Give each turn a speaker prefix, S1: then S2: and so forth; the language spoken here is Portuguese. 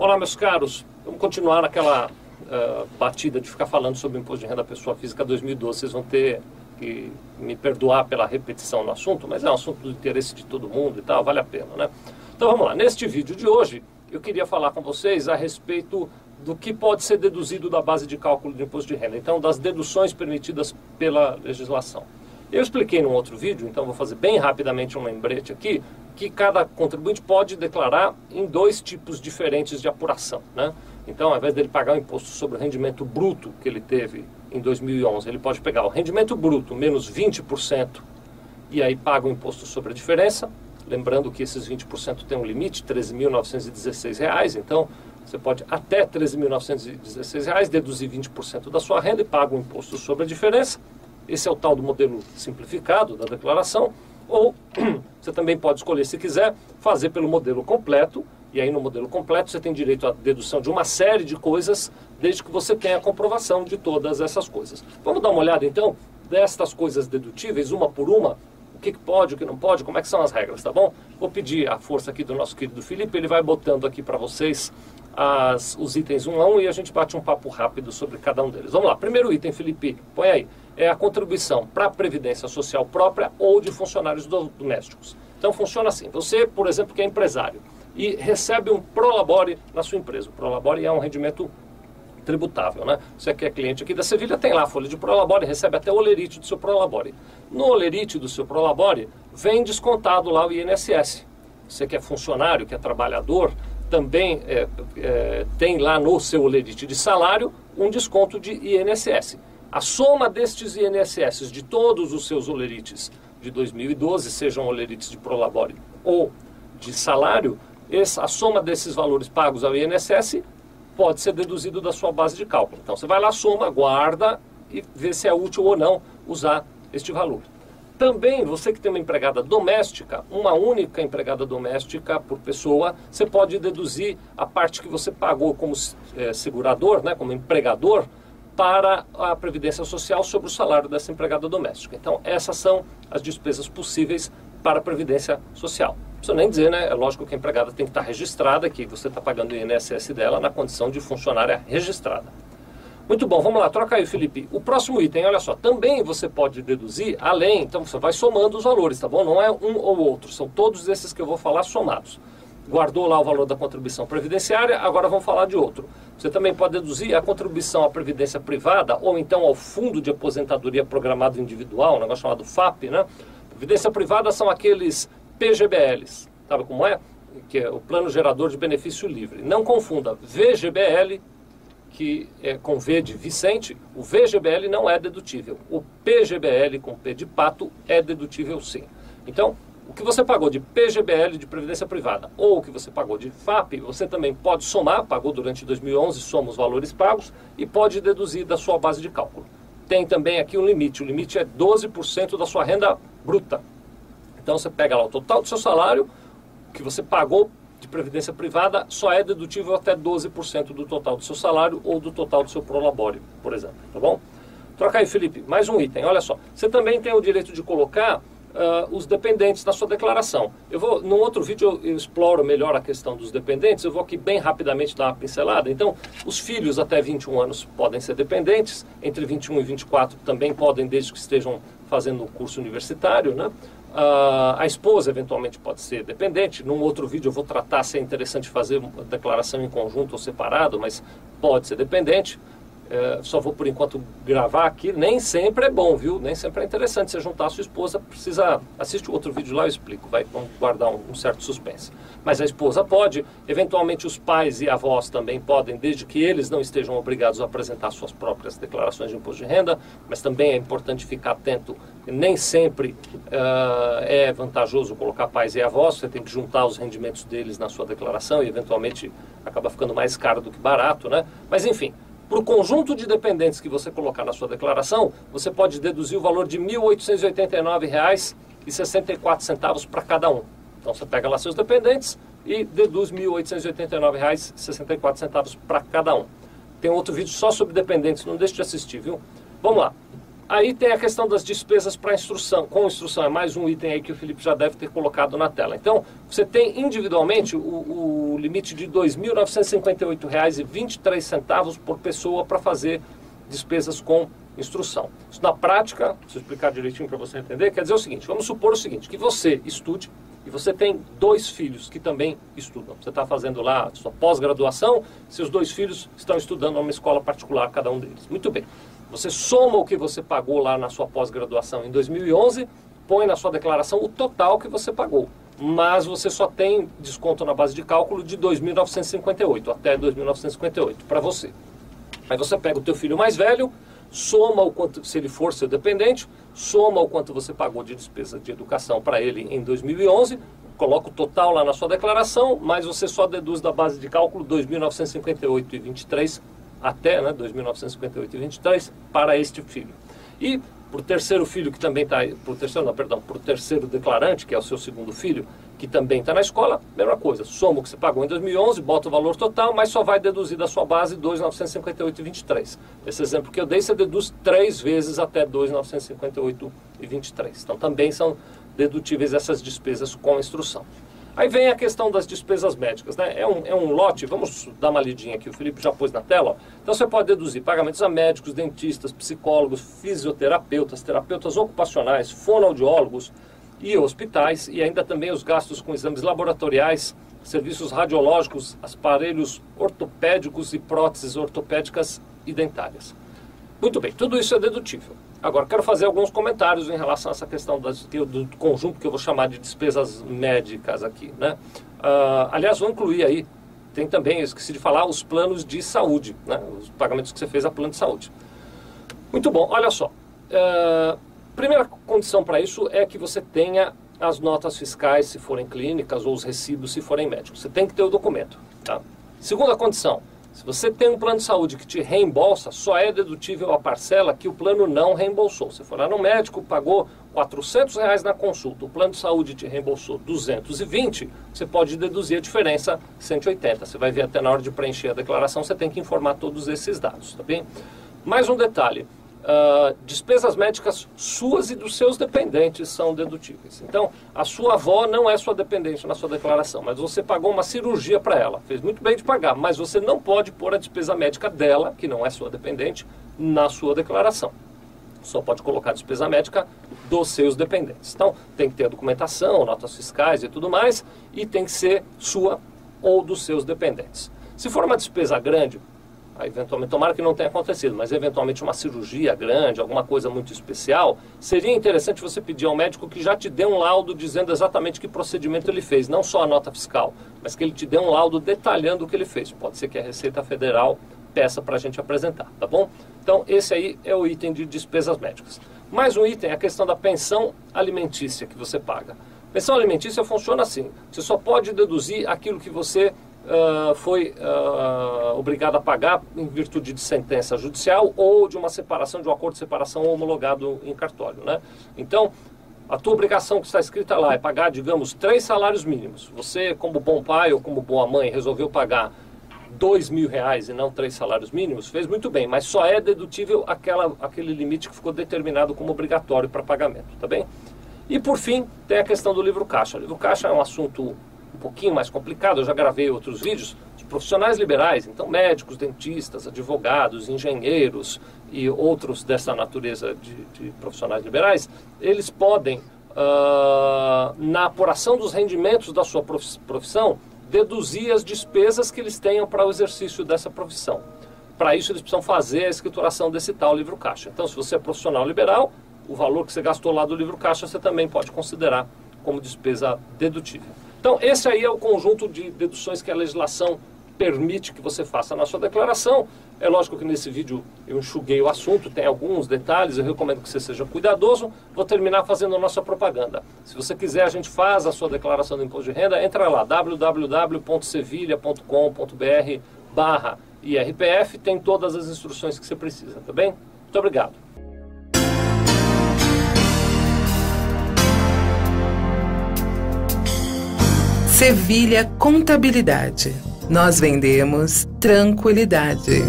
S1: Olá, meus caros. Vamos continuar naquela batida de ficar falando sobre o imposto de renda da pessoa física 2012. Vocês vão ter que me perdoar pela repetição no assunto, mas é um assunto do interesse de todo mundo e tal, vale a pena, né? Então vamos lá. Neste vídeo de hoje, eu queria falar com vocês a respeito do que pode ser deduzido da base de cálculo do imposto de renda. Então, das deduções permitidas pela legislação. Eu expliquei num outro vídeo, então vou fazer bem rapidamente um lembrete aqui, que cada contribuinte pode declarar em dois tipos diferentes de apuração, né? Então, ao invés dele pagar o imposto sobre o rendimento bruto que ele teve em 2011, ele pode pegar o rendimento bruto menos 20% e aí paga o imposto sobre a diferença. Lembrando que esses 20% tem um limite, R$ 13.916. Então, você pode até R$ 13.916 deduzir 20% da sua renda e paga o imposto sobre a diferença. Esse é o tal do modelo simplificado da declaração. Ou você também pode escolher, se quiser, fazer pelo modelo completo. E aí no modelo completo você tem direito à dedução de uma série de coisas, desde que você tenha a comprovação de todas essas coisas. Vamos dar uma olhada então destas coisas dedutíveis, uma por uma. O que pode, o que não pode, como é que são as regras, tá bom? Vou pedir a força aqui do nosso querido Felipe, ele vai botando aqui para vocês os itens um a um e a gente bate um papo rápido sobre cada um deles. Vamos lá, primeiro item, Felipe, põe aí. É a contribuição para a Previdência Social própria ou de funcionários domésticos. Então funciona assim, você, por exemplo, que é empresário e recebe um prolabore na sua empresa. O prolabore é um rendimento tributável, né? Você que é cliente aqui da Sevilha tem lá a folha de prolabore, recebe até o olerite do seu prolabore. No olerite do seu prolabore vem descontado lá o INSS. Você que é funcionário, que é trabalhador, também tem lá no seu olerite de salário um desconto de INSS. A soma destes INSS de todos os seus olerites de 2012, sejam olerites de prolabore ou de salário, a soma desses valores pagos ao INSS pode ser deduzido da sua base de cálculo. Então você vai lá, soma, guarda e vê se é útil ou não usar este valor. Também, você que tem uma empregada doméstica, uma única empregada doméstica por pessoa, você pode deduzir a parte que você pagou como segurador, né, como empregador, para a Previdência Social sobre o salário dessa empregada doméstica. Então, essas são as despesas possíveis para a Previdência Social. Não precisa nem dizer, né? É lógico que a empregada tem que estar registrada, que você está pagando o INSS dela na condição de funcionária registrada. Muito bom, vamos lá, troca aí, Felipe. O próximo item, olha só, também você pode deduzir além, então você vai somando os valores, tá bom? Não é um ou outro, são todos esses que eu vou falar somados. Guardou lá o valor da contribuição previdenciária, agora vamos falar de outro. Você também pode deduzir a contribuição à previdência privada ou então ao fundo de aposentadoria programado individual, um negócio chamado FAP, né? Previdência privada são aqueles PGBLs, sabe como é? Que é o Plano Gerador de Benefício Livre. Não confunda VGBL, que é com V de Vicente, o VGBL não é dedutível. O PGBL, com P de pato, é dedutível sim. Então, o que você pagou de PGBL, de Previdência Privada, ou o que você pagou de FAP, você também pode somar, pagou durante 2011, soma os valores pagos, e pode deduzir da sua base de cálculo. Tem também aqui um limite, o limite é 12% da sua renda bruta. Então você pega lá o total do seu salário, que você pagou de Previdência Privada, só é dedutível até 12% do total do seu salário ou do total do seu prolabore, por exemplo, tá bom? Troca aí, Felipe, mais um item, olha só. Você também tem o direito de colocar os dependentes na sua declaração. Num outro vídeo eu exploro melhor a questão dos dependentes, eu vou aqui bem rapidamente dar uma pincelada. Então, os filhos até 21 anos podem ser dependentes, entre 21 e 24 também podem, desde que estejam fazendo um curso universitário, né? A esposa eventualmente pode ser dependente. Num outro vídeo eu vou tratar se é interessante fazer uma declaração em conjunto ou separado, mas pode ser dependente. Só vou por enquanto gravar aqui, nem sempre é bom, viu? Nem sempre é interessante você juntar a sua esposa, assiste o outro vídeo lá, eu explico, vamos guardar um certo suspense. Mas a esposa pode, eventualmente os pais e avós também podem, desde que eles não estejam obrigados a apresentar suas próprias declarações de imposto de renda, mas também é importante ficar atento, nem sempre é vantajoso colocar pais e avós, você tem que juntar os rendimentos deles na sua declaração e eventualmente acaba ficando mais caro do que barato, né? Mas enfim, para o conjunto de dependentes que você colocar na sua declaração, você pode deduzir o valor de R$ 1.889,64 para cada um. Então você pega lá seus dependentes e deduz R$ 1.889,64 para cada um. Tem outro vídeo só sobre dependentes, não deixe de assistir, viu? Vamos lá. Aí tem a questão das despesas para instrução. Com instrução é mais um item aí que o Felipe já deve ter colocado na tela. Então, você tem individualmente o limite de R$ 2.958,23 por pessoa para fazer despesas com instrução. Isso na prática, se eu explicar direitinho para você entender, quer dizer o seguinte, vamos supor o seguinte, que você estude e você tem 2 filhos que também estudam. Você está fazendo lá a sua pós-graduação, seus 2 filhos estão estudando numa escola particular, cada um deles. Muito bem. Você soma o que você pagou lá na sua pós-graduação em 2011, põe na sua declaração o total que você pagou. Mas você só tem desconto na base de cálculo de 2.958, até 2.958 para você. Aí você pega o teu filho mais velho, soma o quanto, se ele for seu dependente, soma o quanto você pagou de despesa de educação para ele em 2011, coloca o total lá na sua declaração, mas você só deduz da base de cálculo 2.958,23 até 2.958,23 para este filho. E para o terceiro filho que também está, para o terceiro declarante, que é o seu segundo filho, que também está na escola, mesma coisa, soma o que você pagou em 2011, bota o valor total, mas só vai deduzir da sua base 2.958,23. Esse exemplo que eu dei, você deduz 3 vezes até 2.958,23. Então também são dedutíveis essas despesas com instrução. Aí vem a questão das despesas médicas, né? É um lote, vamos dar uma lidinha aqui, o Felipe já pôs na tela, ó. Então você pode deduzir pagamentos a médicos, dentistas, psicólogos, fisioterapeutas, terapeutas ocupacionais, fonoaudiólogos e hospitais, e ainda também os gastos com exames laboratoriais, serviços radiológicos, aparelhos ortopédicos e próteses ortopédicas e dentárias. Muito bem, tudo isso é dedutível. Agora, quero fazer alguns comentários em relação a essa questão do conjunto que eu vou chamar de despesas médicas aqui, né? Aliás, vou incluir aí, tem também, eu esqueci de falar, os planos de saúde, né? Os pagamentos que você fez a plano de saúde. Muito bom, olha só. Primeira condição para isso é que você tenha as notas fiscais, se forem clínicas, ou os recibos, se forem médicos. Você tem que ter o documento, tá? Segunda condição. Se você tem um plano de saúde que te reembolsa, só é dedutível a parcela que o plano não reembolsou. Você foi lá no médico, pagou R$400 na consulta, o plano de saúde te reembolsou 220, você pode deduzir a diferença 180. Você vai ver até na hora de preencher a declaração, você tem que informar todos esses dados, tá bem? Mais um detalhe. Despesas médicas suas e dos seus dependentes são dedutíveis. Então, a sua avó não é sua dependente na sua declaração, mas você pagou uma cirurgia para ela. Fez muito bem de pagar, mas você não pode pôr a despesa médica dela, que não é sua dependente, na sua declaração. Só pode colocar a despesa médica dos seus dependentes. Então, tem que ter a documentação, notas fiscais e tudo mais, e tem que ser sua ou dos seus dependentes. Se for uma despesa grande, eventualmente, tomara que não tenha acontecido, mas eventualmente uma cirurgia grande, alguma coisa muito especial, seria interessante você pedir ao médico que já te dê um laudo dizendo exatamente que procedimento ele fez, não só a nota fiscal, mas que ele te dê um laudo detalhando o que ele fez. Pode ser que a Receita Federal peça para a gente apresentar, tá bom? Então, esse aí é o item de despesas médicas. Mais um item é a questão da pensão alimentícia que você paga. Pensão alimentícia funciona assim, você só pode deduzir aquilo que você foi obrigado a pagar em virtude de sentença judicial ou de uma separação, de um acordo de separação homologado em cartório, né? Então, a tua obrigação que está escrita lá é pagar, digamos, 3 salários mínimos. Você, como bom pai ou como boa mãe, resolveu pagar R$2.000 e não 3 salários mínimos, fez muito bem, mas só é dedutível aquele limite que ficou determinado como obrigatório para pagamento, tá bem? E por fim, tem a questão do livro caixa. O livro caixa é um assunto um pouquinho mais complicado, eu já gravei outros vídeos. Os profissionais liberais, então médicos, dentistas, advogados, engenheiros e outros dessa natureza de profissionais liberais, eles podem, na apuração dos rendimentos da sua profissão, deduzir as despesas que eles tenham para o exercício dessa profissão. Para isso eles precisam fazer a escrituração desse tal livro caixa. Então, se você é profissional liberal, o valor que você gastou lá do livro caixa você também pode considerar como despesa dedutível. Então, esse aí é o conjunto de deduções que a legislação permite que você faça na sua declaração. É lógico que nesse vídeo eu enxuguei o assunto, tem alguns detalhes, eu recomendo que você seja cuidadoso. Vou terminar fazendo a nossa propaganda. Se você quiser, a gente faz a sua declaração do imposto de renda, entra lá, www.sevilha.com.br/IRPF, tem todas as instruções que você precisa, tá bem? Muito obrigado.
S2: Sevilha Contabilidade. Nós vendemos tranquilidade.